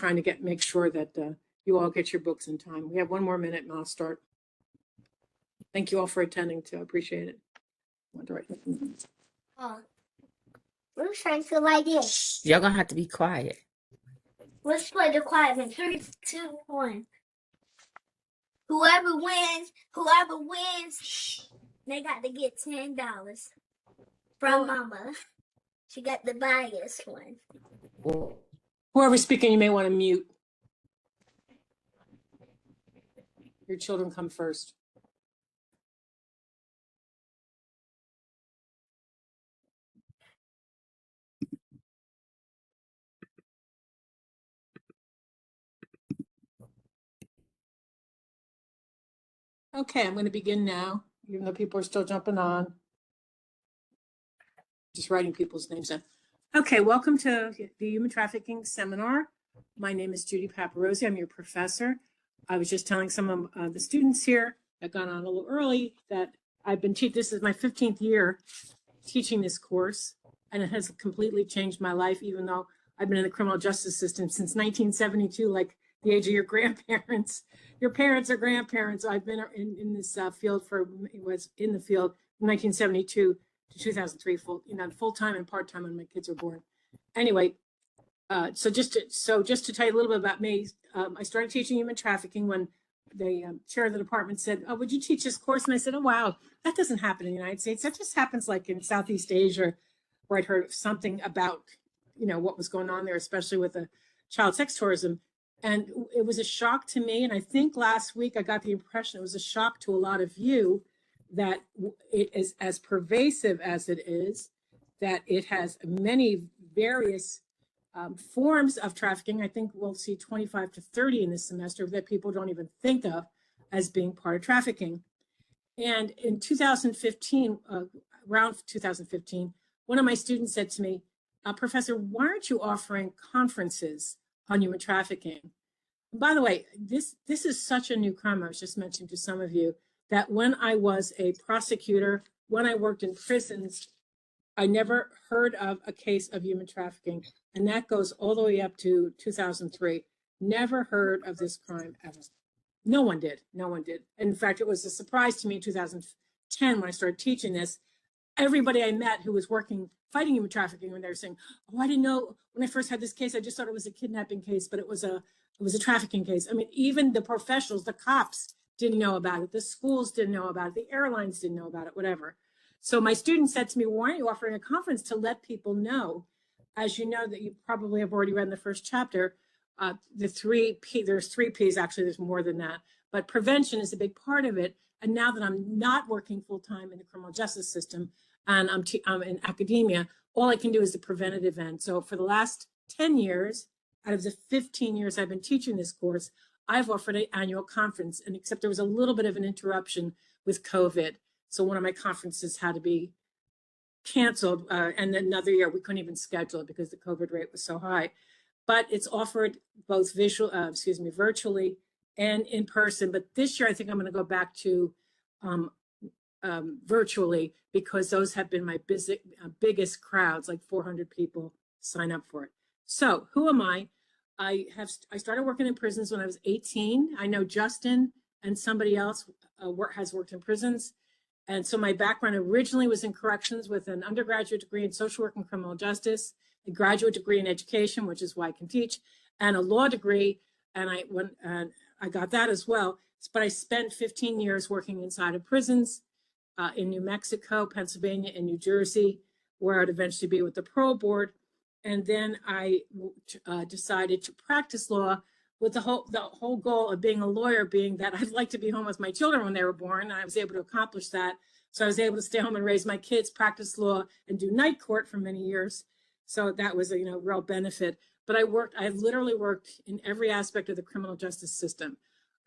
trying to make sure that you all get your books in time. We have 1 more minute and I'll start. Thank you all for attending too. I appreciate it. We're trying to like this. Y'all gonna have to be quiet. Let's play the quiet in 3, 2, 1. Whoever wins, they got to get $10 from Mama. She got the bias one. Whoever's speaking, you may want to mute. Your children come first. Okay, I'm going to begin now, even though people are still jumping on. Just writing people's names in. Okay, welcome to the Human Trafficking Seminar. My name is Judy Paparosi. I'm your professor. I was just telling some of the students here that got on a little early that I've been teaching. This is my 15th year teaching this course, and it has completely changed my life, even though I've been in the criminal justice system since 1972, like the age of your grandparents. Your parents or grandparents. I've been in this field from 1972 to 2003, full time and part time when my kids were born. Anyway, so just to tell you a little bit about me, I started teaching human trafficking when the chair of the department said, "Oh, would you teach this course?" And I said, "Oh, wow, that doesn't happen in the United States. That just happens like in Southeast Asia, where I'd heard something about what was going on there, especially with the child sex tourism." And it was a shock to me. And I think last week I got the impression it was a shock to a lot of you that it is as pervasive as it is, that it has many various forms of trafficking. I think we'll see 25 to 30 in this semester that people don't even think of as being part of trafficking. And in 2015, around 2015, one of my students said to me, "Professor, why aren't you offering conferences on human trafficking?" By the way, this is such a new crime. I was just mentioning to some of you that when I was a prosecutor, when I worked in prisons, I never heard of a case of human trafficking. And that goes all the way up to 2003. Never heard of this crime ever. No one did. No one did. In fact, it was a surprise to me in 2010 when I started teaching this. Everybody I met who was fighting human trafficking, when they were saying, "Oh, I didn't know when I first had this case, I just thought it was a kidnapping case, but it was a trafficking case." I mean, even the professionals, the cops didn't know about it. The schools didn't know about it. The airlines didn't know about it, whatever. So my student said to me, "Well, why aren't you offering a conference to let people know?" As you know, that you probably have already read in the first chapter, there's 3 P's, actually, there's more than that. But prevention is a big part of it. And now that I'm not working full-time in the criminal justice system and I'm in academia, all I can do is the preventative end. So for the last 10 years, out of the 15 years I've been teaching this course, I've offered an annual conference, and except there was a little bit of an interruption with COVID. So one of my conferences had to be canceled, and another year we couldn't even schedule it because the COVID rate was so high. But it's offered both virtually and in person. But this year I think I'm going to go back to virtually, because those have been my biggest crowds, like 400 people sign up for it. So who am I? I started working in prisons when I was 18. I know Justin and somebody else has worked in prisons. And so my background originally was in corrections with an undergraduate degree in social work and criminal justice, a graduate degree in education, which is why I can teach, and a law degree. And I got that as well. But I spent 15 years working inside of prisons in New Mexico, Pennsylvania, and New Jersey, where I'd eventually be with the parole board. And then I decided to practice law with the whole goal of being a lawyer being that I'd like to be home with my children when they were born, and I was able to accomplish that. So I was able to stay home and raise my kids, practice law, and do night court for many years. So that was a real benefit. But I literally worked in every aspect of the criminal justice system.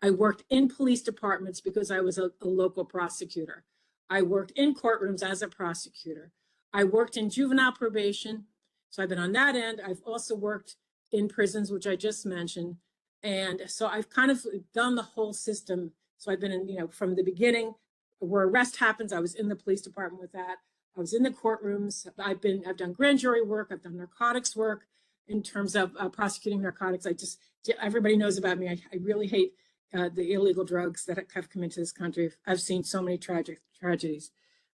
I worked in police departments because I was a local prosecutor. I worked in courtrooms as a prosecutor. I worked in juvenile probation. So I've been on that end. I've also worked in prisons, which I just mentioned. And so I've kind of done the whole system. So I've been in, from the beginning where arrest happens, I was in the police department with that. I was in the courtrooms. I've done grand jury work. I've done narcotics work. in terms of prosecuting narcotics. Everybody knows about me. I really hate the illegal drugs that have come into this country. I've seen so many tragedies.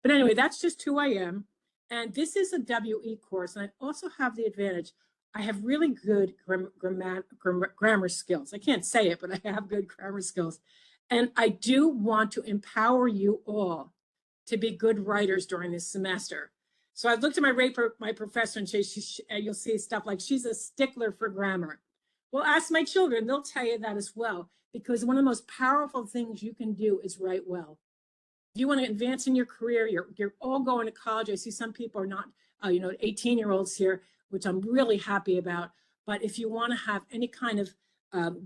But anyway, that's just who I am. And this is a WE course. And I also have the advantage, I have really good grammar skills. I can't say it, but I have good grammar skills. And I do want to empower you all to be good writers during this semester. So I've looked at my professor, and you'll see stuff like she's a stickler for grammar. Well, ask my children, they'll tell you that as well, because one of the most powerful things you can do is write well. If you want to advance in your career, you're all going to college. I see some people are not, 18-year-olds here, which I'm really happy about. But if you want to have any kind of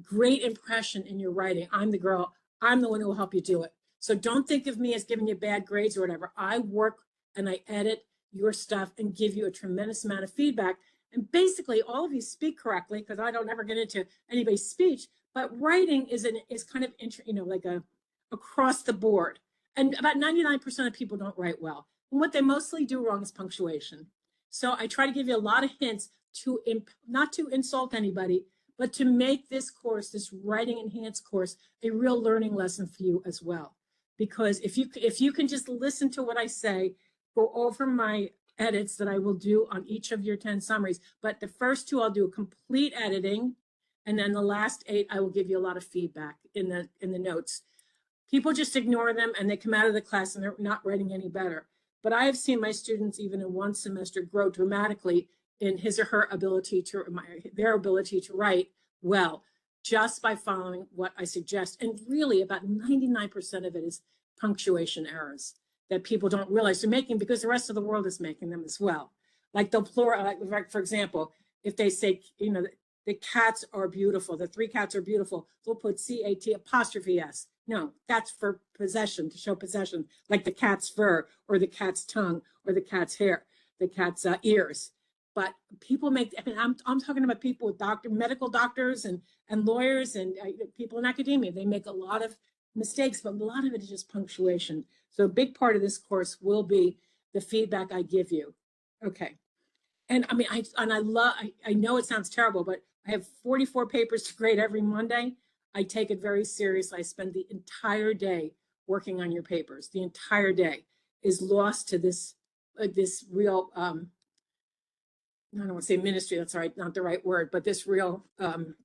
great impression in your writing, I'm the girl. I'm the one who will help you do it. So don't think of me as giving you bad grades or whatever. I work and I edit your stuff and give you a tremendous amount of feedback. And basically, all of you speak correctly, because I don't ever get into anybody's speech. But writing is kind of like a across the board. And about 99% of people don't write well. And what they mostly do wrong is punctuation. So I try to give you a lot of hints to not to insult anybody, but to make this course, this writing enhanced course, a real learning lesson for you as well. Because if you can just listen to what I say, go over my edits that I will do on each of your 10 summaries. But the first 2, I'll do a complete editing. And then the last 8, I will give you a lot of feedback in the notes. People just ignore them and they come out of the class and they're not writing any better. But I have seen my students, even in one semester, grow dramatically in his or her ability their ability to write well, just by following what I suggest. And really about 99% of it is punctuation errors that people don't realize they're making, because the rest of the world is making them as well. Like the plural, like for example, if they say, the cats are beautiful, the 3 cats are beautiful, they'll put CAT''S. No, that's for possession, to show possession, like the cat's fur or the cat's tongue or the cat's hair, the cat's ears. But people I'm talking about people with medical doctors and lawyers and people in academia. They make a lot of mistakes, but a lot of it is just punctuation. So a big part of this course will be the feedback I give you. Okay. And I mean, I know it sounds terrible, but I have 44 papers to grade every Monday. I take it very seriously. I spend the entire day working on your papers. The entire day is lost to this real, I don't want to say ministry, that's not the right word, but this real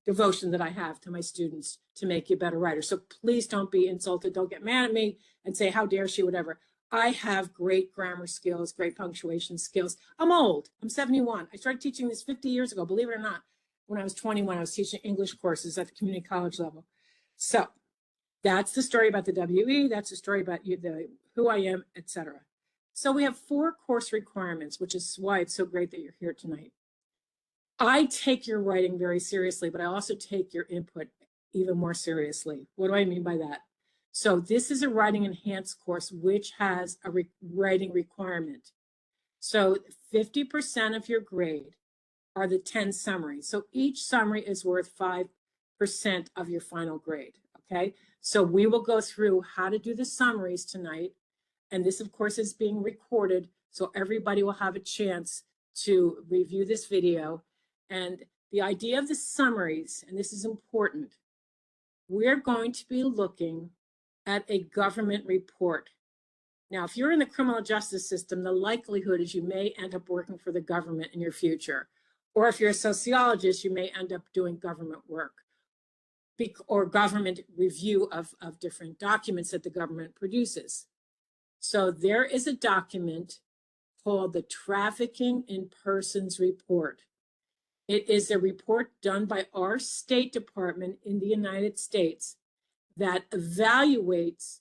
devotion that I have to my students to make you better writers. So please don't be insulted. Don't get mad at me and say, how dare she, whatever. I have great grammar skills, great punctuation skills. I'm old. I'm 71. I started teaching this 50 years ago, believe it or not. When I was 21, I was teaching English courses at the community college level. So that's the story about the WE. That's the story about who I am, etc. So we have 4 course requirements, which is why it's so great that you're here tonight. I take your writing very seriously, but I also take your input even more seriously. What do I mean by that? So this is a writing enhanced course, which has a writing requirement. So 50% of your grade are the 10 summaries. So each summary is worth 5% of your final grade, okay? So we will go through how to do the summaries tonight. And this, of course, is being recorded, so everybody will have a chance to review this video. And the idea of the summaries, and this is important, we're going to be looking at a government report. Now, if you're in the criminal justice system, the likelihood is you may end up working for the government in your future. Or if you're a sociologist, you may end up doing government work or government review of different documents that the government produces. So there is a document called the Trafficking in Persons Report. It is a report done by our State Department in the United States that evaluates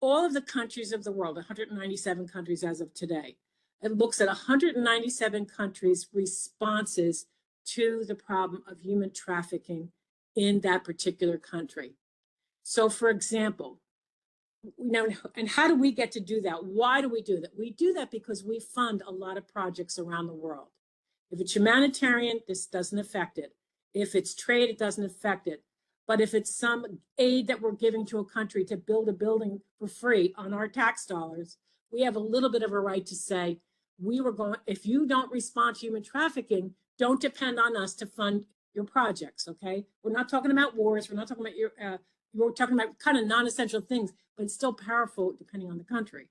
all of the countries of the world, 197 countries as of today. It looks at 197 countries' responses to the problem of human trafficking in that particular country. So for example, and how do we get to do that? Why do we do that? We do that because we fund a lot of projects around the world. If it's humanitarian, this doesn't affect it. If it's trade, it doesn't affect it. But if it's some aid that we're giving to a country to build a building for free on our tax dollars, we have a little bit of a right to say, if you don't respond to human trafficking, don't depend on us to fund your projects, okay? We're not talking about wars. We're not talking about we're talking about kind of non-essential things, but it's still powerful depending on the country.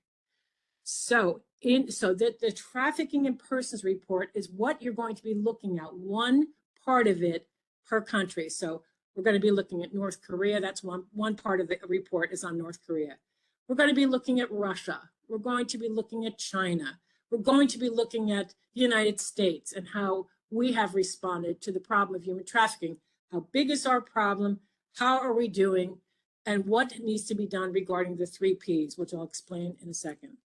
So the trafficking in persons report is what you're going to be looking at, one part of it per country. So we're going to be looking at North Korea. That's one part of the report is on North Korea. We're going to be looking at Russia. We're going to be looking at China. We're going to be looking at the United States and how we have responded to the problem of human trafficking. How big is our problem? How are we doing? And what needs to be done regarding the 3 Ps, which I'll explain in a second.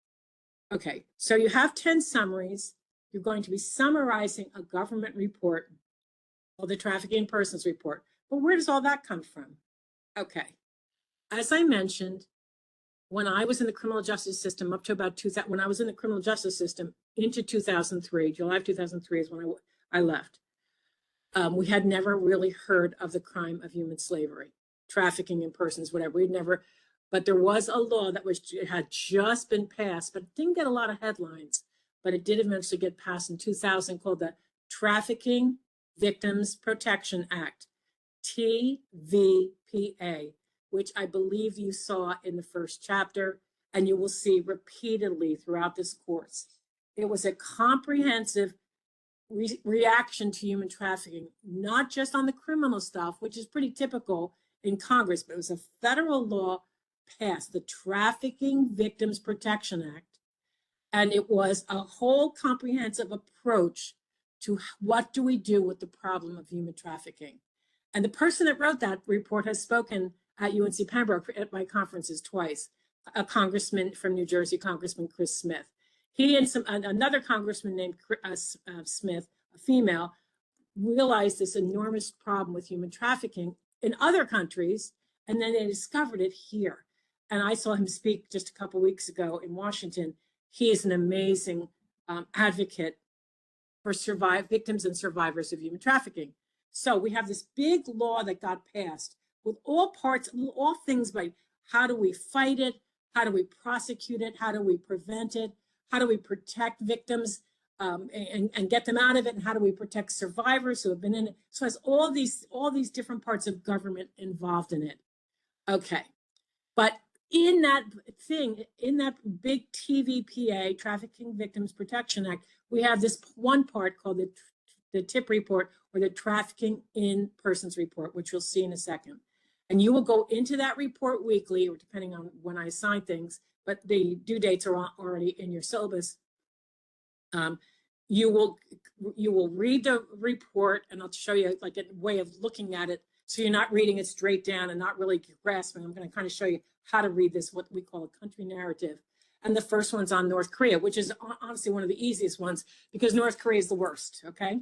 Okay, so you have 10 summaries. You're going to be summarizing a government report called the Trafficking in Persons Report. But where does all that come from? Okay, as I mentioned, when I was in the criminal justice system up to about 2000, when I was in the criminal justice system into 2003, July of 2003 is when I left. We had never really heard of the crime of human slavery, trafficking in persons, whatever. We'd never, but there was a law that had just been passed, but it didn't get a lot of headlines. But it did eventually get passed in 2000 called the Trafficking Victims Protection Act, TVPA, which I believe you saw in the first chapter, and you will see repeatedly throughout this course. It was a comprehensive reaction to human trafficking, not just on the criminal stuff, which is pretty typical in Congress, but it was a federal law passed, the Trafficking Victims Protection Act, and it was a whole comprehensive approach to what do we do with the problem of human trafficking. And the person that wrote that report has spoken at UNC Pembroke at my conferences twice, a congressman from New Jersey, Congressman Chris Smith. He and another congressman named Smith, a female, realized this enormous problem with human trafficking in other countries, and then they discovered it here. And I saw him speak just a couple of weeks ago in Washington. He is an amazing advocate for victims and survivors of human trafficking. So we have this big law that got passed with all things like how do we fight it, how do we prosecute it, how do we prevent it, how do we protect victims and get them out of it, and how do we protect survivors who have been in it. So it has all these different parts of government involved in it. Okay, but in that big TVPA, Trafficking Victims Protection Act, we have this one part called the TIP report, or the Trafficking in Persons report, which you'll see in a second. And you will go into that report weekly, or depending on when I assign things, but the due dates are already in your syllabus. You will read the report, and I'll show you like a way of looking at it, so you're not reading it straight down and not really grasping. I'm going to kind of show you how to read this, what we call a country narrative. And the first one's on North Korea, which is honestly one of the easiest ones because North Korea is the worst, okay?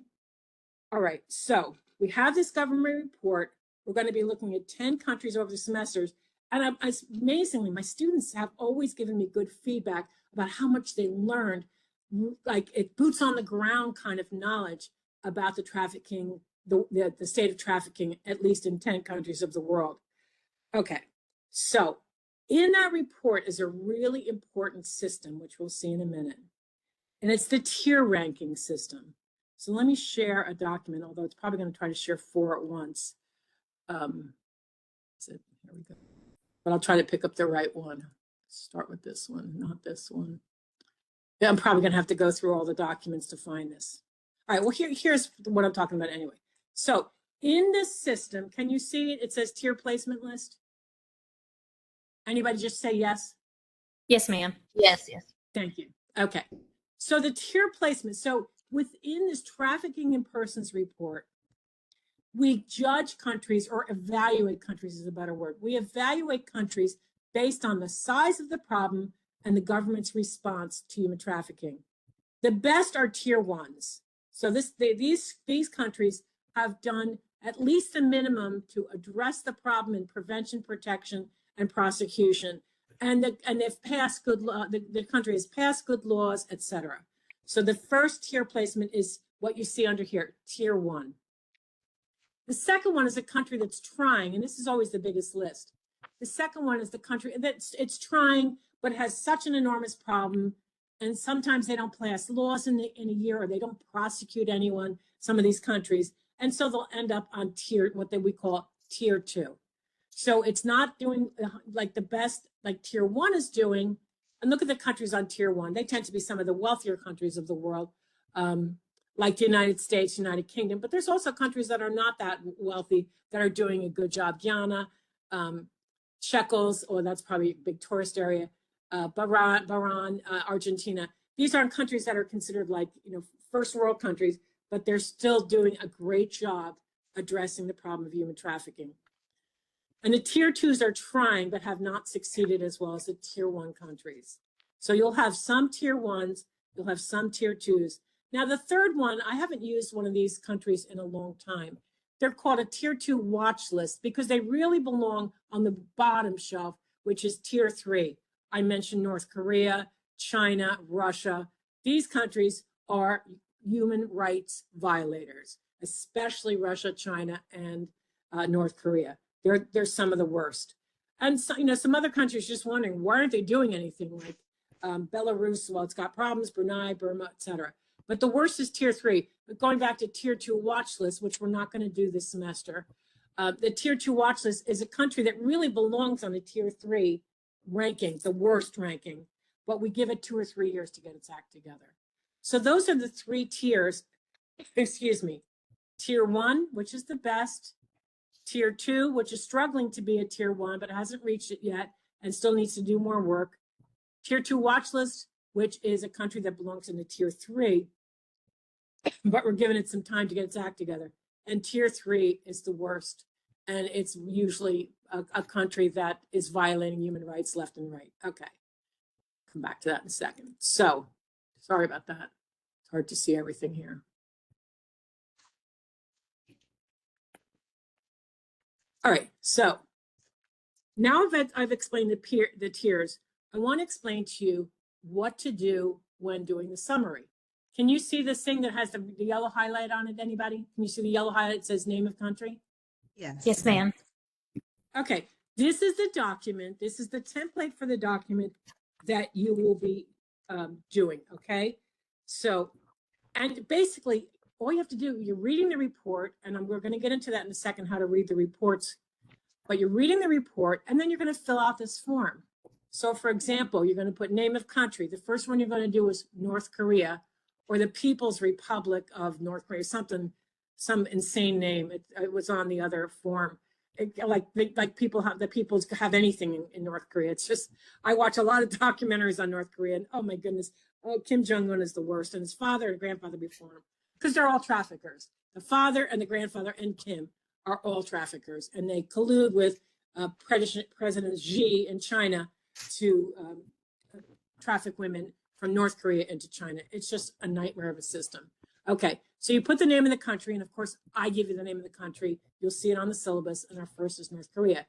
All right, so we have this government report. We're going to be looking at 10 countries over the semesters. And amazingly, my students have always given me good feedback about how much they learned, like it boots on the ground kind of knowledge about the trafficking, the state of trafficking, at least in 10 countries of the world. Okay, so in that report is a really important system, which we'll see in a minute. And it's the tier ranking system. So let me share a document, although it's probably going to try to share 4 at once. Here we go. But I'll try to pick up the right one. Start with this one, not this one. Yeah, I'm probably going to have to go through all the documents to find this. All right, well, here's what I'm talking about anyway. So in this system, can you see it? It says tier placement list. Anybody just say yes? Yes, ma'am. Yes. Thank you. Okay. So the tier placement. So within this Trafficking in Persons report, we judge countries, or evaluate countries is a better word. We evaluate countries based on the size of the problem and the government's response to human trafficking. The best are tier ones. So these countries have done at least the minimum to address the problem in prevention, protection, and prosecution. And they've passed good law, the country has passed good laws, etc. So the first tier placement is what you see under here, tier 1. The second one is a country that's trying, and this is always the biggest list. The second one is the country that's trying, but has such an enormous problem and sometimes they don't pass laws in a year, or they don't prosecute anyone, some of these countries. And so they'll end up on we call tier 2. So it's not doing like the best, like tier 1 is doing. And look at the countries on tier 1. They tend to be some of the wealthier countries of the world, like the United States, United Kingdom. But there's also countries that are not that wealthy that are doing a good job. Guyana, Shekels, or that's probably a big tourist area, Bahrain, Argentina. These aren't countries that are considered like, first world countries, but they're still doing a great job addressing the problem of human trafficking. And the tier 2s are trying, but have not succeeded as well as the tier 1 countries. So you'll have some tier 1s, you'll have some tier 2s. Now the third one, I haven't used one of these countries in a long time. They're called a tier 2 watch list because they really belong on the bottom shelf, which is tier 3. I mentioned North Korea, China, Russia. These countries are human rights violators, especially Russia, China, and North Korea. They're some of the worst. And so, some other countries just wondering, why aren't they doing anything, like Belarus? Well, it's got problems, Brunei, Burma, etc. But the worst is tier 3. But going back to tier 2 watch list, which we're not going to do this semester, the tier 2 watch list is a country that really belongs on a tier 3 ranking, the worst ranking, but we give it 2 or 3 years to get its act together. So those are the 3 tiers, excuse me. Tier 1, which is the best. Tier 2, which is struggling to be a tier 1, but hasn't reached it yet and still needs to do more work. Tier 2 watch list, which is a country that belongs in the tier 3, but we're giving it some time to get its act together. And tier 3 is the worst. And it's usually a country that is violating human rights left and right. Okay. Come back to that in a second. So, sorry about that. It's hard to see everything here. All right, so now that I've explained the tiers, I want to explain to you what to do when doing the summary. Can you see this thing that has the yellow highlight on it, anybody? Can you see the yellow highlight that says name of country? Yes. Yes, ma'am. Okay, this is the document. This is the template for the document that you will be doing, okay? So, and basically, all you have to do, you're reading the report, and we're going to get into that in a second, how to read the reports. But you're reading the report, and then you're going to fill out this form. So, for example, you're going to put name of country. The first one you're going to do is North Korea, or the People's Republic of North Korea, some insane name. It was on the other form. Like people have, the peoples have anything in North Korea. It's just, I watch a lot of documentaries on North Korea, and oh my goodness, Kim Jong-un is the worst, and his father and grandfather before him, because they're all traffickers. The father and the grandfather and Kim are all traffickers, and they collude with President Xi in China to traffic women from North Korea into China. It's just a nightmare of a system. Okay, so you put the name of the country, and of course, I give you the name of the country. You'll see it on the syllabus, and our first is North Korea.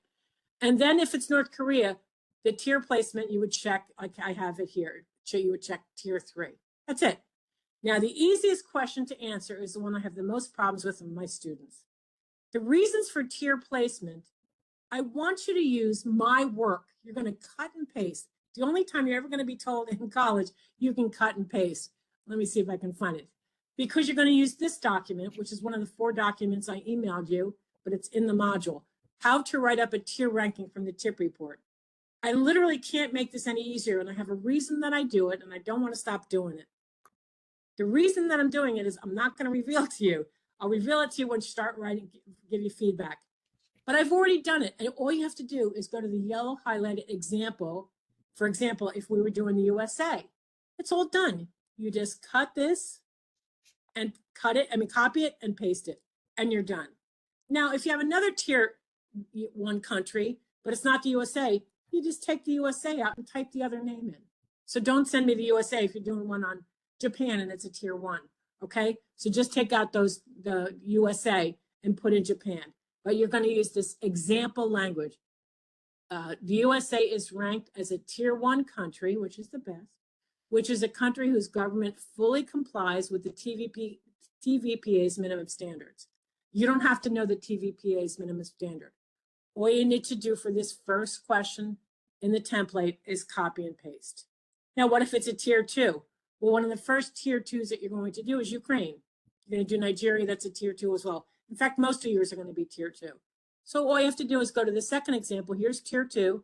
And then if it's North Korea, the tier placement, you would check, like I have it here, you would check tier 3. That's it. Now, the easiest question to answer is the one I have the most problems with my students. The reasons for tier placement, I want you to use my work. You're going to cut and paste. The only time you're ever going to be told in college, you can cut and paste. Let me see if I can find it. Because you're going to use this document, which is one of the 4 documents I emailed you, but it's in the module, how to write up a tier ranking from the tip report. I literally can't make this any easier, and I have a reason that I do it, and I don't want to stop doing it. The reason that I'm doing it is I'm not going to reveal it to you. I'll reveal it to you when you start writing, give you feedback. But I've already done it, and all you have to do is go to the yellow highlighted example. For example, if we were doing the USA, it's all done. You just cut this and copy it and paste it, and you're done. Now, if you have another tier 1 country, but it's not the USA, you just take the USA out and type the other name in. So don't send me the USA if you're doing one on Japan and it's a tier 1, okay? So just take out the USA and put in Japan. But you're going to use this example language. The USA is ranked as a tier 1 country, which is the best, which is a country whose government fully complies with the TVPA's minimum standards. You don't have to know the TVPA's minimum standard. All you need to do for this first question in the template is copy and paste. Now, what if it's a tier 2? Well, one of the first tier 2s that you're going to do is Ukraine. You're going to do Nigeria, that's a tier 2 as well. In fact, most of yours are going to be tier 2. So all you have to do is go to the second example. Here's tier 2.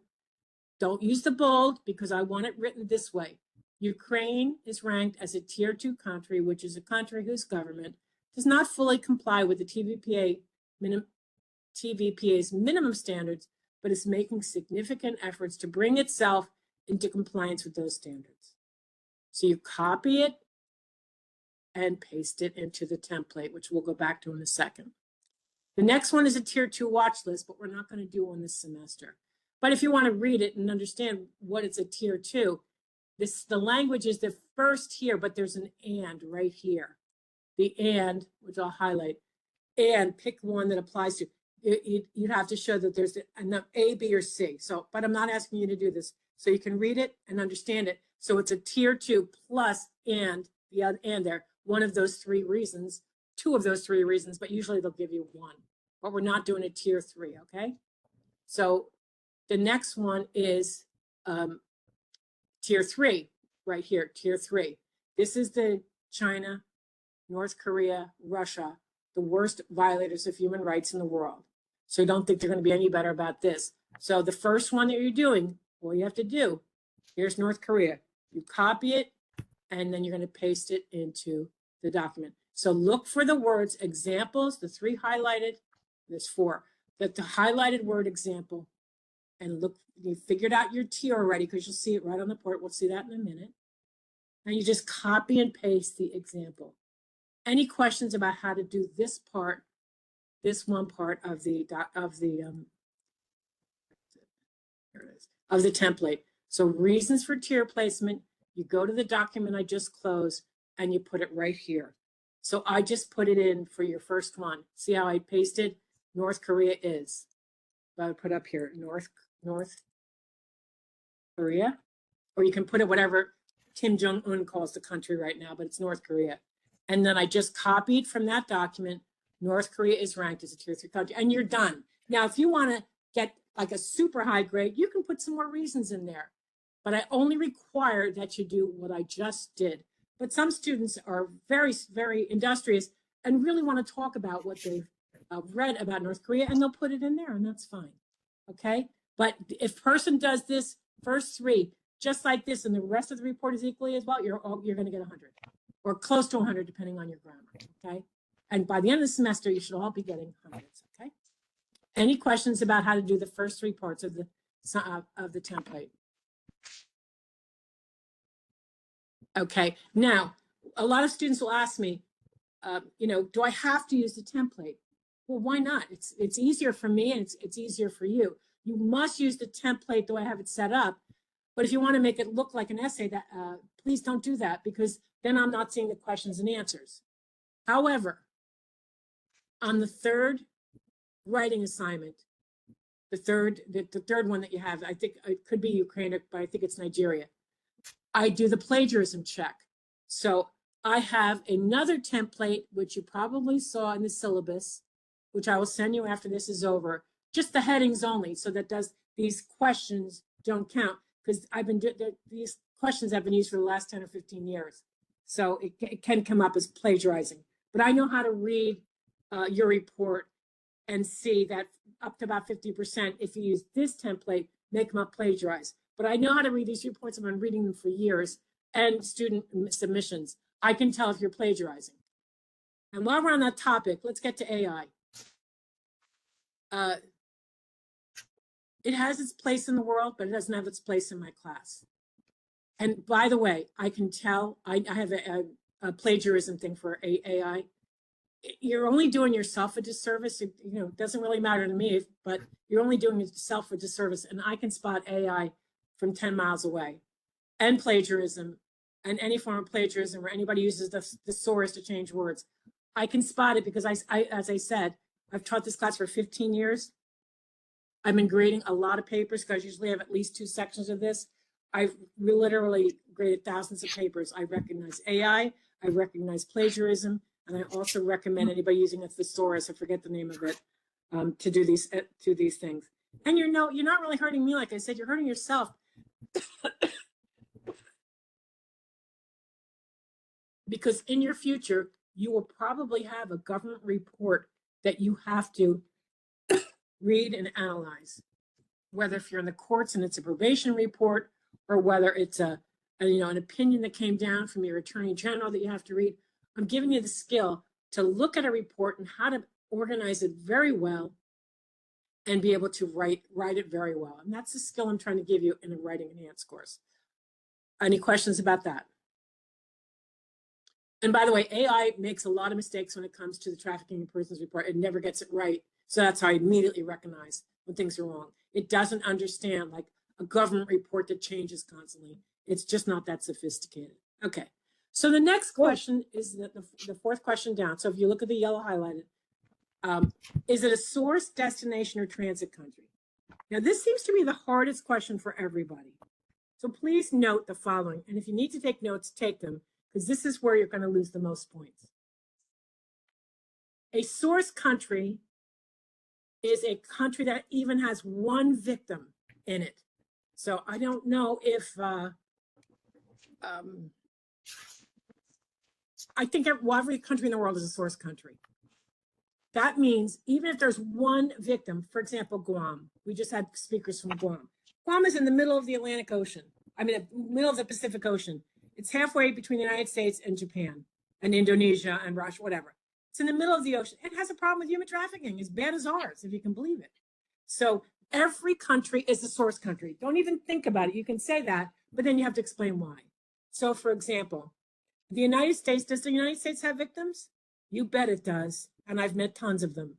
Don't use the bold because I want it written this way. Ukraine is ranked as a tier 2 country, which is a country whose government does not fully comply with the TVPA's minimum standards, but is making significant efforts to bring itself into compliance with those standards. So you copy it and paste it into the template, which we'll go back to in a second. The next one is a tier 2 watch list, but we're not going to do one this semester. But if you want to read it and understand what it's a tier 2, the language is the first here, but there's an and right here. The and, which I'll highlight, and pick one that applies to. You'd have to show that there's enough A, B, or C. So, but I'm not asking you to do this. So you can read it and understand it. So it's a tier 2 plus and the other and there. One of those 3 reasons, 2 of those 3 reasons, but usually they'll give you 1. But we're not doing a tier 3, okay? So the next one is tier 3, right here, tier 3. This is the China, North Korea, Russia, the worst violators of human rights in the world. So don't think they're going to be any better about this. So the first one that you're doing, all you have to do, here's North Korea. You copy it, and then you're going to paste it into the document. So look for the words examples, the 3 highlighted, there's 4, the highlighted word example, and look, you figured out your tier already because you'll see it right on the port. We'll see that in a minute. And you just copy and paste the example. Any questions about how to do this part, this one part of the template? So reasons for tier placement, you go to the document I just closed and you put it right here. So I just put it in for your first one. See how I pasted? North Korea is. I would put up here, North Korea, or you can put it whatever Kim Jong-un calls the country right now, but it's North Korea. And then I just copied from that document, North Korea is ranked as a tier 3 country, and you're done. Now, if you want to get like a super high grade, you can put some more reasons in there. But I only require that you do what I just did. But some students are very, very industrious and really want to talk about what they've read about North Korea, and they'll put it in there, and that's fine. Okay? But if person does this first 3, just like this, and the rest of the report is equally as well, you're going to get 100 or close to 100, depending on your grammar. Okay? And by the end of the semester, you should all be getting hundreds. Okay? Any questions about how to do the first 3 parts of the template? Okay. Now, a lot of students will ask me, do I have to use the template? Well, why not? It's easier for me and it's easier for you. You must use the template the way I have it set up. But if you want to make it look like an essay, that please don't do that, because then I'm not seeing the questions and answers. However, on the 3rd writing assignment, the third one that you have, I think it could be Ukraine, but I think it's Nigeria. I do the plagiarism check. So I have another template, which you probably saw in the syllabus, which I will send you after this is over, just the headings only, so that these questions don't count, because these questions have been used for the last 10 or 15 years. So it can come up as plagiarizing. But I know how to read your report and see that up to about 50%, if you use this template, make them up plagiarized. But I know how to read these reports. I've been reading them for years, and student submissions. I can tell if you're plagiarizing. And while we're on that topic, let's get to AI. It has its place in the world, but it doesn't have its place in my class. And by the way, I can tell, I have a plagiarism thing for AI. You're only doing yourself a disservice. It doesn't really matter to me, but you're only doing yourself a disservice. And I can spot AI from 10 miles away, and plagiarism, and any form of plagiarism where anybody uses the thesaurus to change words. I can spot it because as I said, I've taught this class for 15 years. I've been grading a lot of papers because I usually have at least 2 sections of this. I've literally graded thousands of papers. I recognize AI, I recognize plagiarism, and I also recommend anybody using a thesaurus, I forget the name of it, to do these things. And you're not really hurting me, like I said, you're hurting yourself. because in your future, you will probably have a government report that you have to read and analyze, whether if you're in the courts and it's a probation report, or whether it's an opinion that came down from your attorney general that you have to read. I'm giving you the skill to look at a report and how to organize it very well and be able to write it very well. And that's the skill I'm trying to give you in a writing enhanced course. Any questions about that? And by the way, AI makes a lot of mistakes when it comes to the trafficking in persons report. It never gets it right. So that's how I immediately recognize when things are wrong. It doesn't understand like a government report that changes constantly. It's just not that sophisticated. Okay. So the next question is the fourth question down. So if you look at the yellow highlighted, is it a source, destination, or transit country? Now, this seems to be the hardest question for everybody. So please note the following. And if you need to take notes, take them, because this is where you're going to lose the most points. A source country is a country that even has one victim in it. So I don't know if, I think every country in the world is a source country. That means even if there's one victim, for example, Guam, we just had speakers from Guam. Guam is in the middle of the Atlantic Ocean. I mean, the middle of the Pacific Ocean. It's halfway between the United States and Japan and Indonesia and Russia, whatever. It's in the middle of the ocean. It has a problem with human trafficking, as bad as ours, if you can believe it. So every country is a source country. Don't even think about it. You can say that, but then you have to explain why. So for example, the United States, does the United States have victims? You bet it does. And I've met tons of them.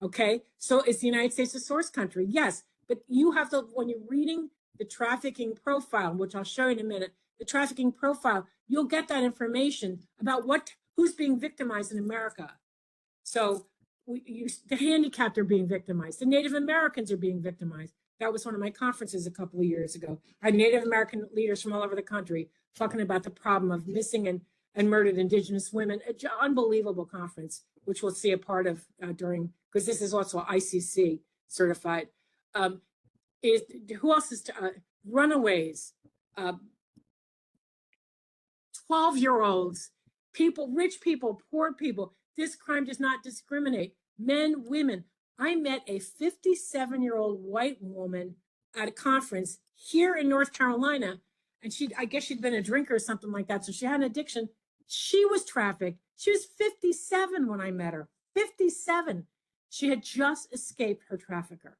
Okay. So is the United States a source country? Yes. But you have to, when you're reading the trafficking profile, which I'll show you in a minute, the trafficking profile, you'll get that information about who's being victimized in America. So the handicapped are being victimized. The Native Americans are being victimized. That was one of my conferences a couple of years ago. I had Native American leaders from all over the country talking about the problem of missing and murdered Indigenous women. An unbelievable conference, which we'll see a part of during, because this is also ICC certified. Who else is runaways, 12-year-olds, people, rich people, poor people. This crime does not discriminate. Men, women. I met a 57-year-old white woman at a conference here in North Carolina, and I guess she'd been a drinker or something like that, so she had an addiction. She was trafficked. She was 57 when I met her. 57. She had just escaped her trafficker.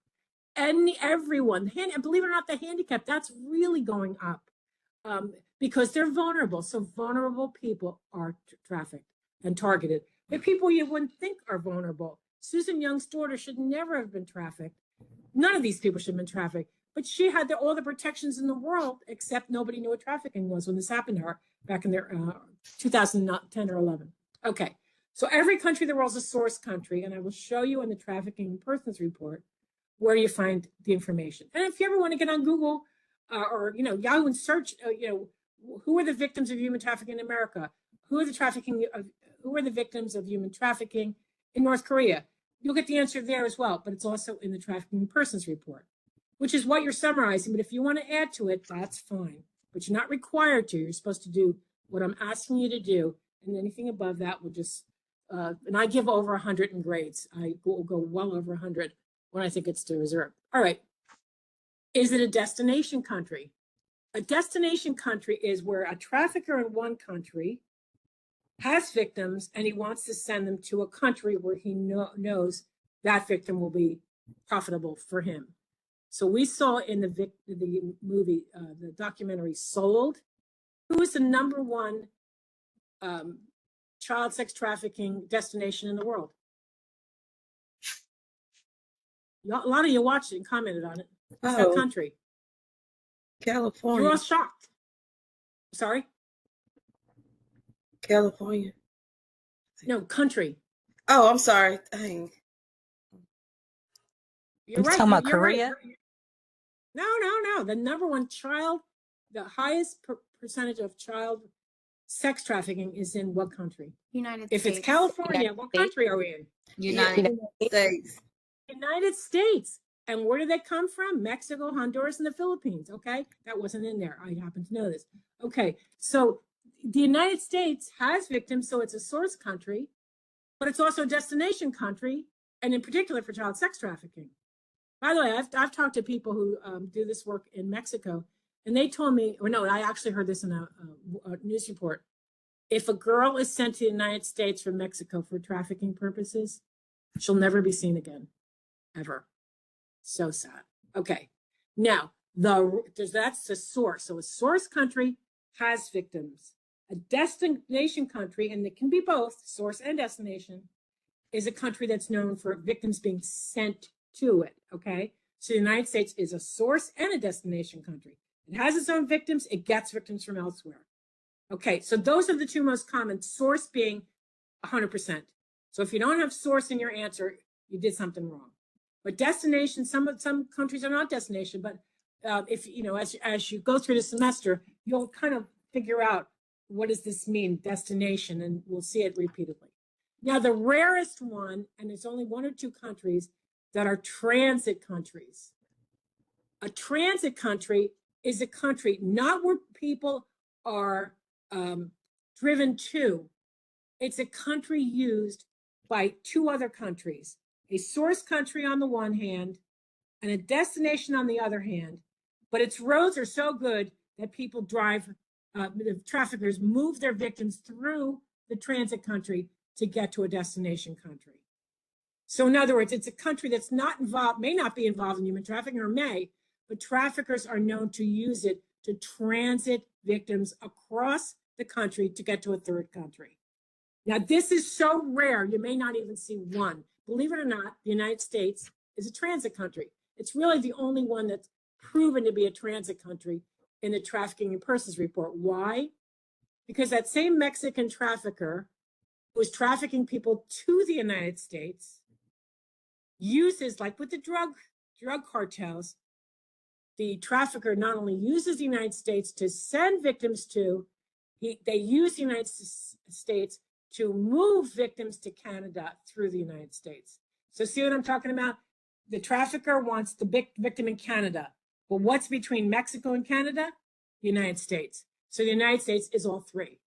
And everyone, and believe it or not, the handicap, that's really going up because they're vulnerable. So vulnerable people are trafficked and targeted. The people you wouldn't think are vulnerable. Susan Young's daughter should never have been trafficked. None of these people should have been trafficked. But she had all the protections in the world, except nobody knew what trafficking was when this happened to her back in 2010 or 11. Okay, so every country in the world is a source country, and I will show you in the Trafficking in Persons report where you find the information. And if you ever want to get on Google or Yahoo and search, who are the victims of human trafficking in America? Who are the victims of human trafficking in North Korea? You'll get the answer there as well, but it's also in the Trafficking in Persons report, which is what you're summarizing. But if you want to add to it, that's fine. But you're not required to. You're supposed to do what I'm asking you to do, and anything above that will just. And I give over 100 in grades. I will go well over 100 when I think it's to reserve. All right. Is it a destination country? A destination country is where a trafficker in one country has victims and he wants to send them to a country where he knows that victim will be profitable for him. So we saw in the movie, the documentary Sold, who is the #1 child sex trafficking destination in the world. A lot of you watched it and commented on it. What's that country? California. You're all shocked. Sorry? California. No, country. Oh, I'm sorry. Dang. You're right. Talking about You're Korea? Right. No. The #1 child, the highest percentage of child sex trafficking is in what country? United If States. it's California, what country are we in? United States. United States. And where do they come from? Mexico, Honduras, and the Philippines. Okay. That wasn't in there. I happen to know this. Okay. So the United States has victims, so it's a source country, but it's also a destination country, and in particular for child sex trafficking. By the way, I've talked to people who do this work in Mexico, and they told me, or no, I actually heard this in a news report. If a girl is sent to the United States from Mexico for trafficking purposes, she'll never be seen again, ever. So sad. Okay, now that's the source. So a source country has victims. A destination country, and it can be both source and destination, is a country that's known for victims being sent to it. Okay, so the United States is a source and a destination country. It has its own victims. It gets victims from elsewhere. Okay, so those are the two most common, source being 100%. So if you don't have source in your answer, you did something wrong. But destination, some countries are not destination, but if you know, as you go through the semester, you'll kind of figure out what does this mean, destination, and we'll see it repeatedly. Now, the rarest one, and it's only one or two countries that are transit countries. A transit country is a country not where people are driven to. It's a country used by two other countries, a source country on the one hand and a destination on the other hand. But its roads are so good that people drive, the traffickers move their victims through the transit country to get to a destination country. So in other words, it's a country that's not involved, may not be involved in human trafficking, or may, but traffickers are known to use it to transit victims across the country to get to a third country. Now, this is so rare, you may not even see one. Believe it or not, the United States is a transit country. It's really the only one that's proven to be a transit country in the Trafficking in Persons report. Why? Because that same Mexican trafficker who was trafficking people to the United States uses, like with the drug cartels, the trafficker not only uses the United States to send victims to, they use the United States to move victims to Canada through the United States. So see what I'm talking about? The trafficker wants the victim in Canada. But what's between Mexico and Canada? The United States. So the United States is all three.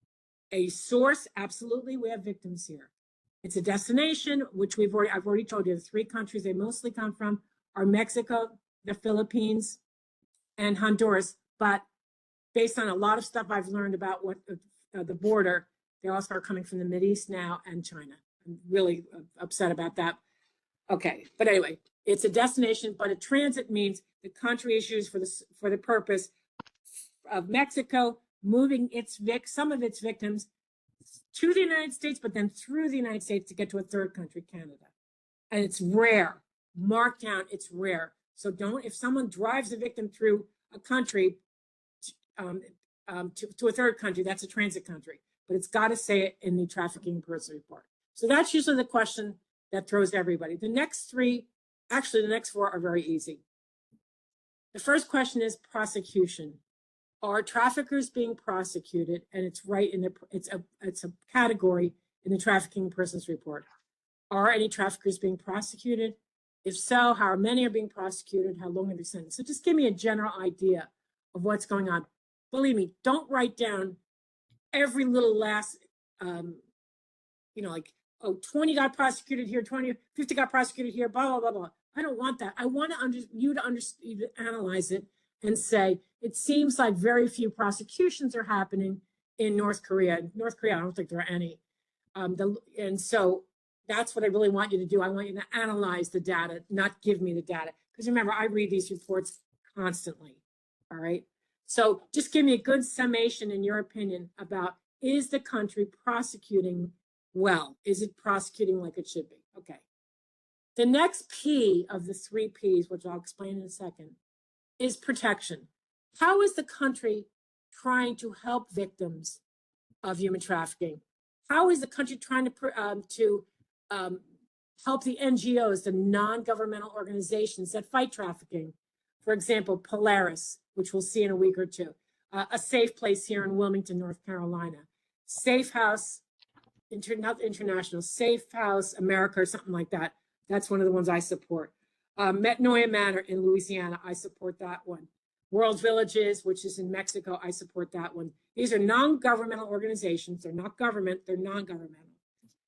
A source, absolutely, we have victims here. It's a destination, which I've already told you, the three countries they mostly come from are Mexico, the Philippines, and Honduras. But based on a lot of stuff I've learned about what the border, they also are coming from the Mideast now and China. I'm really upset about that. Okay, but anyway, it's a destination, but a transit means the country is used for the purpose of Mexico moving some of its victims to the United States, but then through the United States to get to a third country, Canada. And it's rare. Mark down, it's rare. So if someone drives a victim through a country to a third country, that's a transit country. But it's got to say it in the Trafficking in Persons report. So that's usually the question that throws everybody. The next four are very easy. The first question is prosecution. Are traffickers being prosecuted? And it's right in it's a category in the Trafficking in Persons report. Are any traffickers being prosecuted? If so, how many are being prosecuted? How long are they sentenced? So just give me a general idea of what's going on. Believe me, don't write down every little last, like, 20 got prosecuted here, 50 got prosecuted here, blah, blah, blah, blah. I don't want that. I want you to analyze it and say, it seems like very few prosecutions are happening in North Korea. North Korea, I don't think there are any. And so that's what I really want you to do. I want you to analyze the data, not give me the data. Because remember, I read these reports constantly, all right? So just give me a good summation in your opinion about, is the country prosecuting well? Is it prosecuting like it should be? Okay. The next P of the three Ps, which I'll explain in a second, is protection. How is the country trying to help victims of human trafficking? How is the country trying to help the NGOs, the non-governmental organizations that fight trafficking? For example, Polaris, which we'll see in a week or two, a safe place here in Wilmington, North Carolina, Safe House International, Safe House America, or something like that. That's one of the ones I support. Metnoia Manor in Louisiana, I support that one. World Villages, which is in Mexico. I support that one. These are non-governmental organizations. They're not government, they're non-governmental.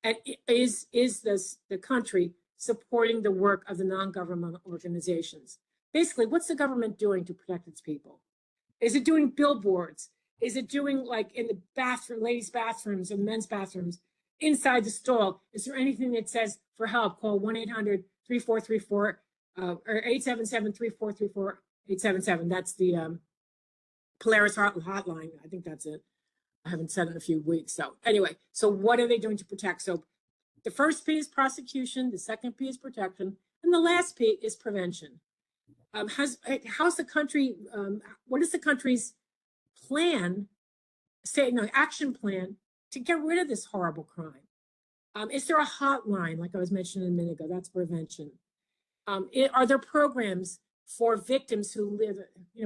And is the country supporting the work of the non-governmental organizations? Basically, what's the government doing to protect its people? Is it doing billboards? Is it doing like in the bathroom, ladies' bathrooms and men's bathrooms, inside the stall? Is there anything that says for help, call 1-800-3434 or 877-3434-877? That's the Polaris hotline. I think that's it. I haven't said it in a few weeks. So anyway, so what are they doing to protect? So the first P is prosecution, the second P is protection, and the last P is prevention. How's the country, what is the country's plan, action plan to get rid of this horrible crime? Is there a hotline, like I was mentioning a minute ago? That's prevention. Are there programs for victims who live,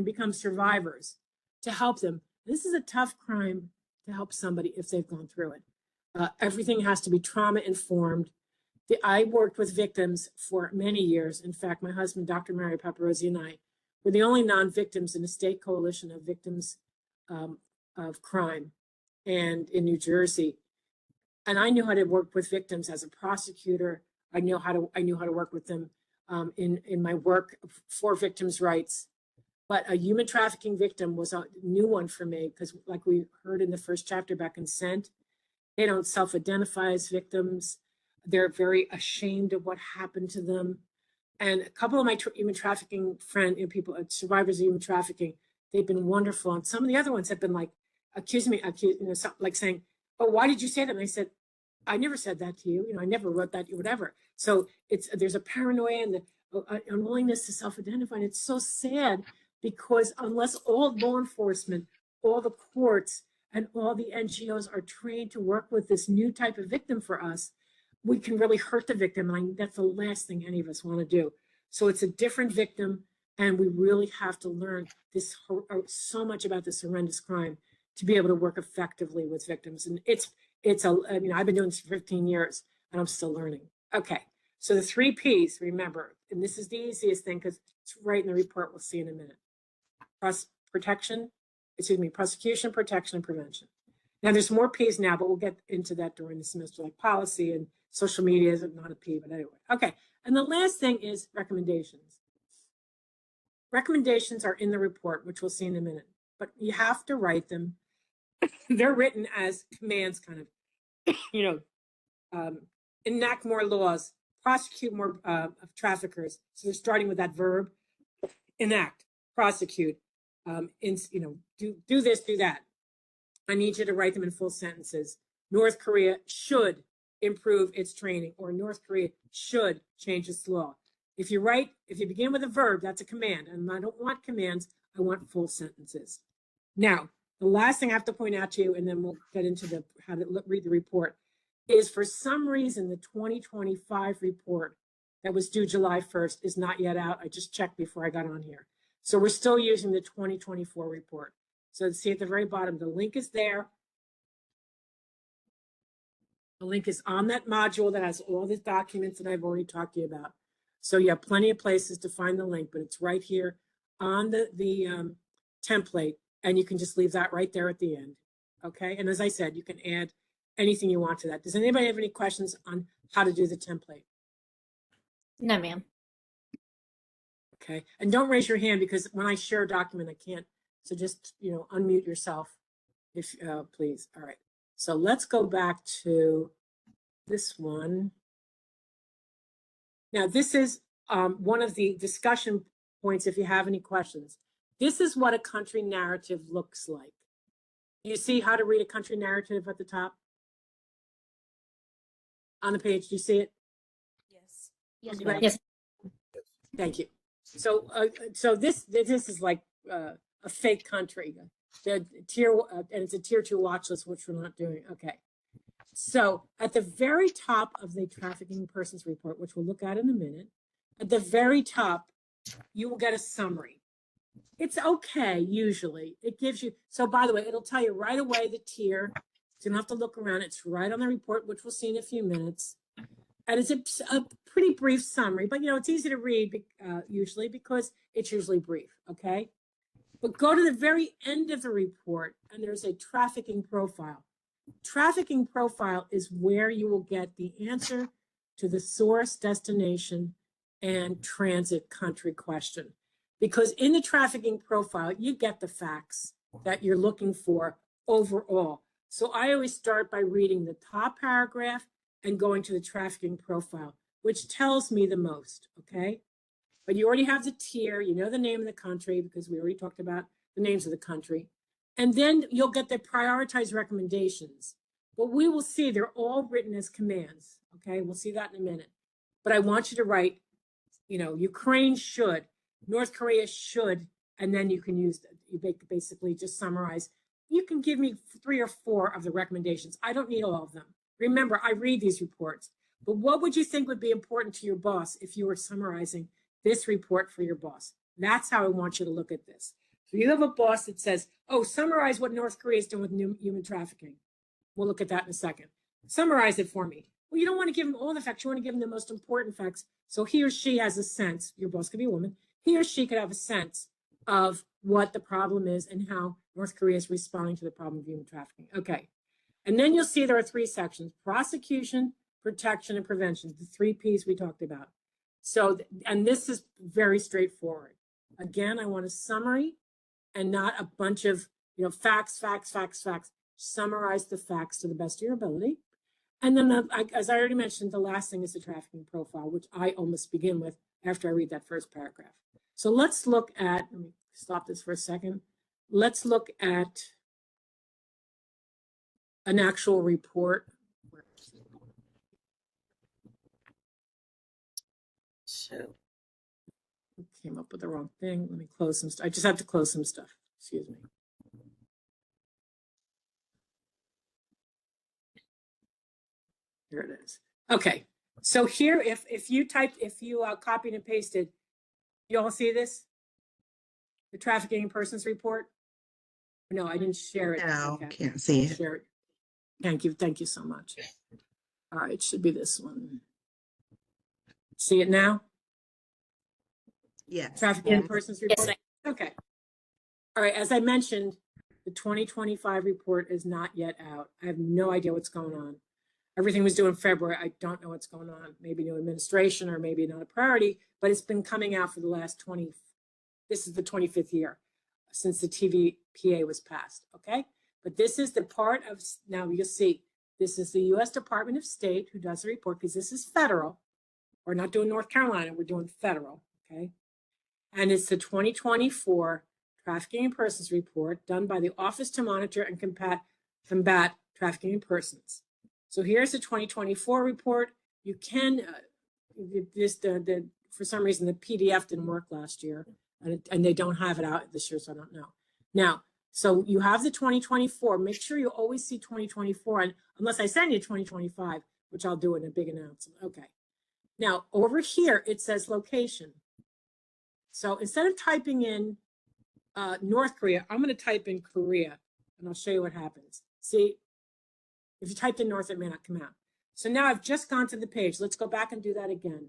become survivors to help them? This is a tough crime to help somebody if they've gone through it. Everything has to be trauma informed. I worked with victims for many years. In fact, my husband, Dr. Mary Paparosi, and I were the only non-victims in a state coalition of victims of crime and in New Jersey. And I knew how to work with victims as a prosecutor. I knew how to work with them in my work for victims' rights. But a human trafficking victim was a new one for me because, like we heard in the first chapter about consent, they don't self-identify as victims. They're very ashamed of what happened to them. And a couple of my human trafficking people, survivors of human trafficking, they've been wonderful. And some of the other ones have been like, like saying, "Oh, why did you say that?" And I said, "I never said that to you. I never wrote that to you, whatever." So there's a paranoia and the unwillingness to self-identify. And it's so sad because unless all law enforcement, all the courts, and all the NGOs are trained to work with this new type of victim for us, we can really hurt the victim. And that's the last thing any of us want to do. So it's a different victim. And we really have to learn so much about this horrendous crime to be able to work effectively with victims. And I've been doing this for 15 years and I'm still learning. Okay. So the 3 Ps, remember, and this is the easiest thing because it's right in the report. We'll see in a minute. Prosecution, protection, and prevention. Now there's more P's now, but we'll get into that during the semester, like policy and social media is not a P, but anyway. Okay, and the last thing is recommendations. Recommendations are in the report, which we'll see in a minute, but you have to write them. They're written as commands, kind of, enact more laws, prosecute more of traffickers. So they're starting with that verb, enact, prosecute, do this, do that. I need you to write them in full sentences. North Korea should improve its training, or North Korea should change its law. If you begin with a verb, that's a command. And I don't want commands, I want full sentences. Now, the last thing I have to point out to you, and then we'll get into how to read the report, is for some reason the 2025 report that was due July 1st is not yet out. I just checked before I got on here. So we're still using the 2024 report. So see at the very bottom, the link is there. The link is on that module that has all the documents that I've already talked to you about. So you have plenty of places to find the link, but it's right here on the template, and you can just leave that right there at the end. Okay, and as I said, you can add anything you want to that. Does anybody have any questions on how to do the template? No, ma'am. Okay, and don't raise your hand because when I share a document, I can't. So just, unmute yourself, if please. All right. So let's go back to this one. Now, this is one of the discussion points if you have any questions. This is what a country narrative looks like. You see how to read a country narrative at the top? On the page, do you see it? Yes. Yes. Right. Yes. Thank you. So this is like a fake country. The and it's a tier 2 watch list, which we're not doing. Okay. So at the very top of the trafficking persons report, which we'll look at in a minute, at the very top, you will get a summary. It's okay, usually. It gives you, so by the way, it'll tell you right away the tier. So you don't have to look around. It's right on the report, which we'll see in a few minutes. And it's a pretty brief summary, but it's easy to read usually because it's usually brief, okay? But go to the very end of the report and there's a trafficking profile. Trafficking profile is where you will get the answer to the source, destination, and transit country question. Because in the trafficking profile, you get the facts that you're looking for overall. So I always start by reading the top paragraph and going to the trafficking profile, which tells me the most, okay? But you already have the tier, you know the name of the country because we already talked about the names of the country. And then you'll get the prioritized recommendations. But we will see they're all written as commands, okay? We'll see that in a minute. But I want you to write, you know, Ukraine should, North Korea should, and then you can use, you basically just summarize. You can give me 3 or 4 of the recommendations. I don't need all of them. Remember, I read these reports. But what would you think would be important to your boss if you were summarizing this report for your boss? That's how I want you to look at this. So you have a boss that says, oh, summarize what North Korea is doing with human trafficking. We'll look at that in a second. Summarize it for me. Well, you don't want to give him all the facts. You want to give him the most important facts. So he or she has a sense, your boss could be a woman, he or she could have a sense of what the problem is and how North Korea is responding to the problem of human trafficking. Okay. And then you'll see there are 3 sections: prosecution, protection, and prevention, the 3 Ps we talked about. So, and this is very straightforward. Again, I want a summary and not a bunch of, you know, facts. Summarize the facts to the best of your ability. And then, as I already mentioned, the last thing is the trafficking profile, which I almost begin with after I read that first paragraph. So let's look at, let me stop this for a second. Let's look at an actual report. So, Came up with the wrong thing. Let me close some stuff. I just have to close some stuff. Excuse me. Here it is. Okay. So here, if you copied and pasted, you all see this? The trafficking in persons report? No, I didn't share it. No, Okay. can't see it. Share it. Thank you so much. All right, it should be this one. See it now? Yes. Trafficking in persons report? Yes, Okay. All right, as I mentioned, the 2025 report is not yet out. I have no idea what's going on. Everything was due in February. I don't know what's going on. Maybe new administration or maybe not a priority, but it's been coming out for the last this is the 25th year since the TVPA was passed, okay? But this is the part of, now you'll see, this is the U.S. Department of State who does the report because this is federal. We're not doing North Carolina, we're doing federal, okay? And it's the 2024 Trafficking in Persons Report done by the Office to Monitor and Combat Trafficking in Persons. So here's the 2024 report. You can, for some reason, the PDF didn't work last year and they don't have it out this year, so I don't know. Now, so you have the 2024, make sure you always see 2024, and unless I send you 2025, which I'll do in a big announcement. Okay. Now, over here, it says location. So instead of typing in North Korea, I'm going to type in Korea, and I'll show you what happens. See, if you typed in North, it may not come out. So now I've just gone to the page. Let's go back and do that again.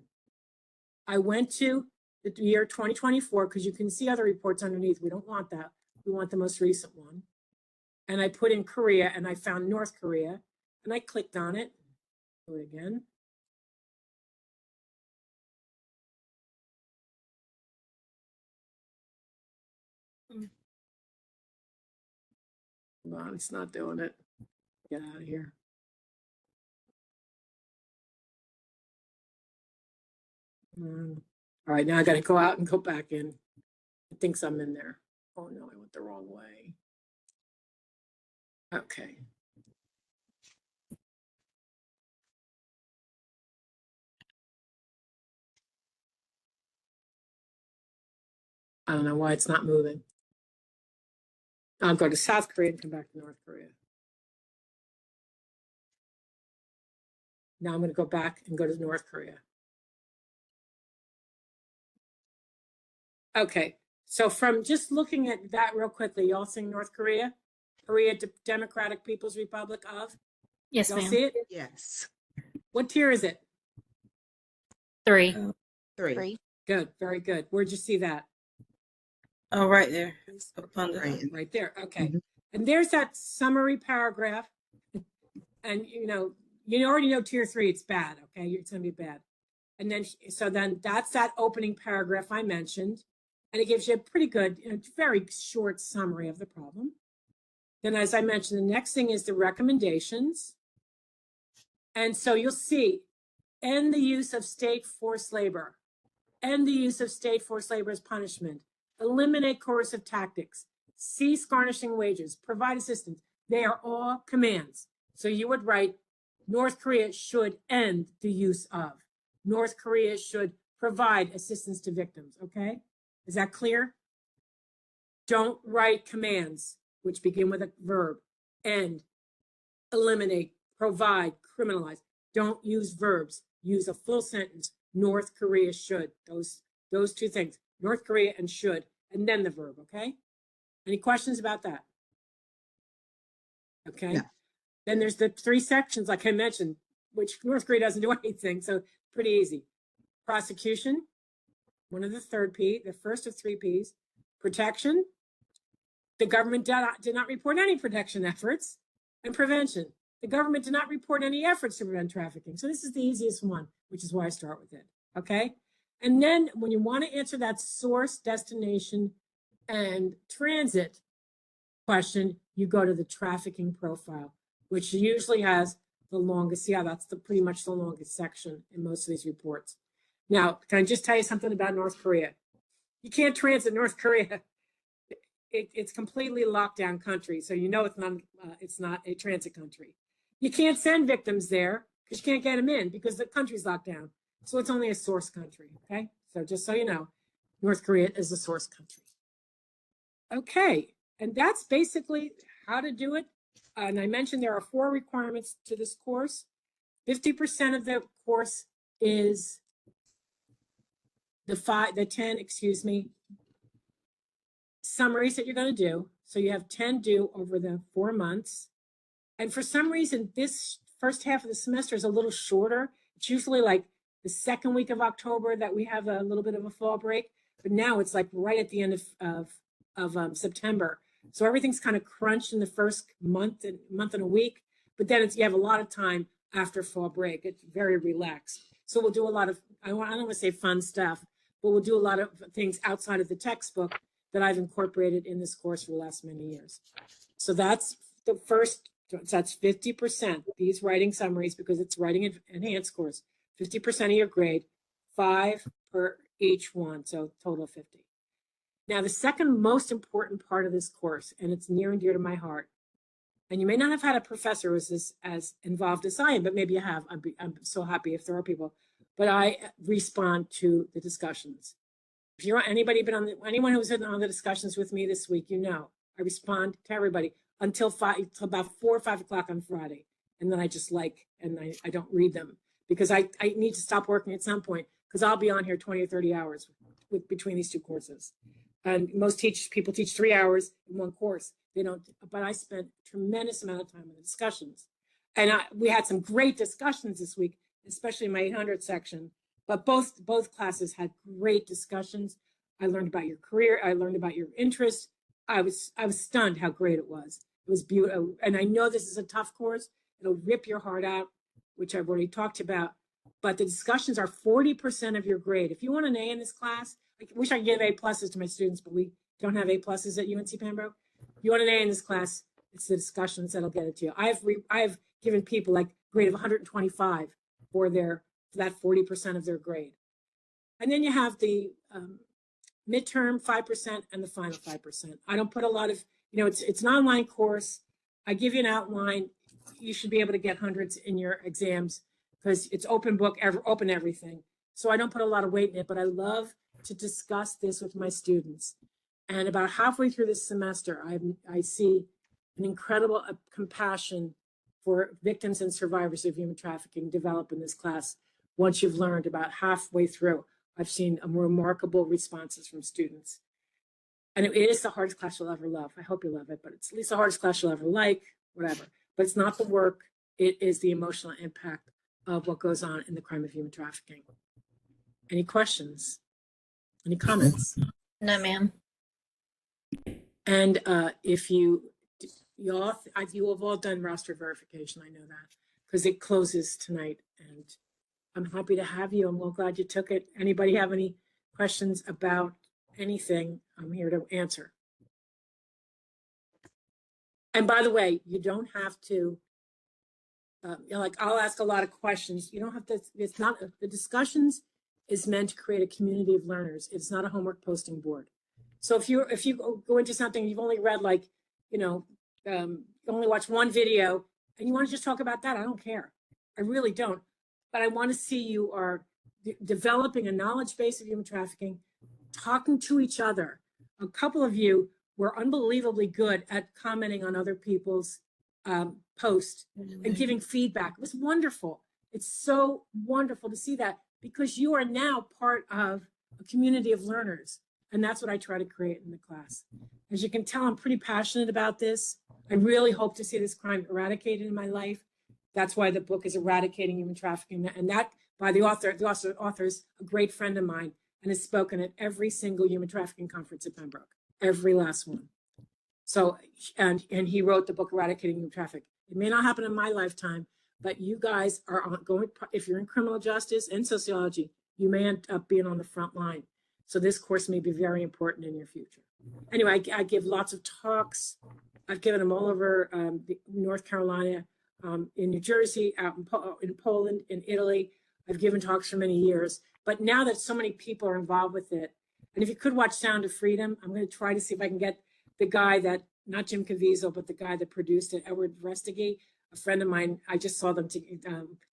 I went to the year 2024 because you can see other reports underneath. We don't want that. We want the most recent one. And I put in Korea and I found North Korea and I clicked on it. Do it again. Well, it's not doing it. Get out of here. All right, now I got to go out and go back in. It thinks I'm in there. Oh no, I went the wrong way. Okay. I don't know why it's not moving. I'll go to South Korea and come back to North Korea. Now I'm going to go back and go to North Korea. Okay, so from just looking at that real quickly, y'all seeing North Korea? Korea Democratic People's Republic of? Yes, Y'all ma'am. see it? Yes. What tier is it? 3. 3. Good, very good. Where'd you see that? Oh, right there. Up under. Right. Right there, okay. Mhm. And there's that summary paragraph. And you already know tier 3, it's bad, okay? It's gonna be bad. And then, so then that's that opening paragraph I mentioned. And it gives you a pretty good, very short summary of the problem. Then, as I mentioned, the next thing is the recommendations. And so you'll see, end the use of state forced labor, end the use of state forced labor as punishment, eliminate coercive tactics, cease garnishing wages, provide assistance. They are all commands. So you would write, North Korea should end the use of. North Korea should provide assistance to victims, okay? Is that clear? Don't write commands which begin with a verb. End, eliminate, provide, criminalize. Don't use verbs. Use a full sentence. North Korea should. Those two things. North Korea and should, and then the verb, okay? Any questions about that? Okay. Yeah. Then there's the 3 sections, like I mentioned, which North Korea doesn't do anything, so pretty easy. Prosecution, one of the third P, the first of 3 Ps. Protection, the government did not report any protection efforts. And prevention, the government did not report any efforts to prevent trafficking. So this is the easiest one, which is why I start with it, okay? And then when you want to answer that source, destination, and transit question, you go to the trafficking profile, which usually has the longest, that's pretty much the longest section in most of these reports. Now, can I just tell you something about North Korea? You can't transit North Korea. It's completely locked down country, so it's not a transit country. You can't send victims there because you can't get them in because the country's locked down. So it's only a source country, okay? So just so you know, North Korea is a source country. Okay, and that's basically how to do it. And I mentioned there are 4 requirements to this course. 50% of the course is the 10 summaries that you're going to do. So you have 10 due over the 4 months. And for some reason, this first half of the semester is a little shorter. It's usually like the second week of October that we have a little bit of a fall break. But now it's like right at the end of September. So everything's kind of crunched in the first month and a week. But then you have a lot of time after fall break. It's very relaxed. So we'll do a lot of, I don't want to say fun stuff, but we'll do a lot of things outside of the textbook that I've incorporated in this course for the last many years. So that's the first, that's 50%, these writing summaries, because it's writing enhanced course, 50% of your grade, 5 per each one, so total of 50. Now, the second most important part of this course, and it's near and dear to my heart, and you may not have had a professor who was as involved as I am, but maybe you have. I'm so happy if there are people, but I respond to the discussions. If you're anyone who's been on the discussions with me this week, I respond to everybody until about 4 or 5 o'clock on Friday. And then I just I don't read them because I need to stop working at some point because I'll be on here 20 or 30 hours between these 2 courses. And most people teach 3 hours in one course. They don't, but I spent a tremendous amount of time in the discussions. And we had some great discussions this week, especially in my 800 section. But both classes had great discussions. I learned about your career. I learned about your interests. I was stunned how great it was. It was beautiful. And I know this is a tough course. It'll rip your heart out, which I've already talked about. But the discussions are 40% of your grade. If you want an A in this class, I wish I could give A pluses to my students, but we don't have A pluses at UNC Pembroke. If you want an A in this class, it's the discussions that'll get it to you. I've given people like grade of 125 for that 40% of their grade. And then you have the midterm 5% and the final 5%. I don't put a lot of, it's an online course. I give you an outline. You should be able to get hundreds in your exams because it's open book, open everything. So I don't put a lot of weight in it, but I love to discuss this with my students. And about halfway through this semester, I see an incredible compassion for victims and survivors of human trafficking develop in this class. Once you've learned about halfway through, I've seen remarkable responses from students. And it is the hardest class you'll ever love. I hope you love it, but it's at least the hardest class you'll ever like, whatever. But it's not the work, it is the emotional impact of what goes on in the crime of human trafficking. Any questions? Any comments? No, ma'am. And if you have all done roster verification, I know that, because it closes tonight. And I'm happy to have you. I'm well glad you took it. Anybody have any questions about anything? I'm here to answer. And by the way, you don't have to, I'll ask a lot of questions. You don't have to, it's not, the discussions is meant to create a community of learners. It's not a homework posting board. So if you go into something, you've only read you only watch one video and you want to just talk about that, I don't care. I really don't. But I want to see you are developing a knowledge base of human trafficking, talking to each other. A couple of you were unbelievably good at commenting on other people's posts and giving feedback. It was wonderful. It's so wonderful to see that, because you are now part of a community of learners. And that's what I try to create in the class. As you can tell, I'm pretty passionate about this. I really hope to see this crime eradicated in my life. That's why the book is Eradicating Human Trafficking. And that by the author. The author's a great friend of mine and has spoken at every single human trafficking conference at Pembroke, every last one. So, and he wrote the book Eradicating Human Trafficking. It may not happen in my lifetime, but you guys are going, if you're in criminal justice and sociology, you may end up being on the front line. So this course may be very important in your future. Anyway, I give lots of talks. I've given them all over North Carolina, in New Jersey, out in Poland, in Italy. I've given talks for many years. But now that so many people are involved with it, and if you could watch Sound of Freedom, I'm going to try to see if I can get the guy that, not Jim Caviezel, but the guy that produced it, Edward Vestigey, a friend of mine. I just saw them,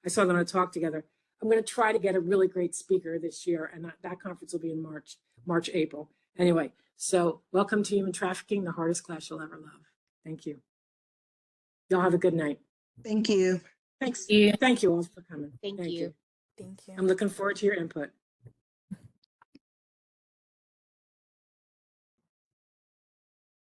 I saw them on a talk together. I'm going to try to get a really great speaker this year, and that conference will be in March, April. Anyway, so welcome to Human Trafficking, the hardest class you'll ever love. Thank you. Y'all have a good night. Thank you. Thanks. Thank you. Thank you all for coming. Thank you. Thank you. I'm looking forward to your input.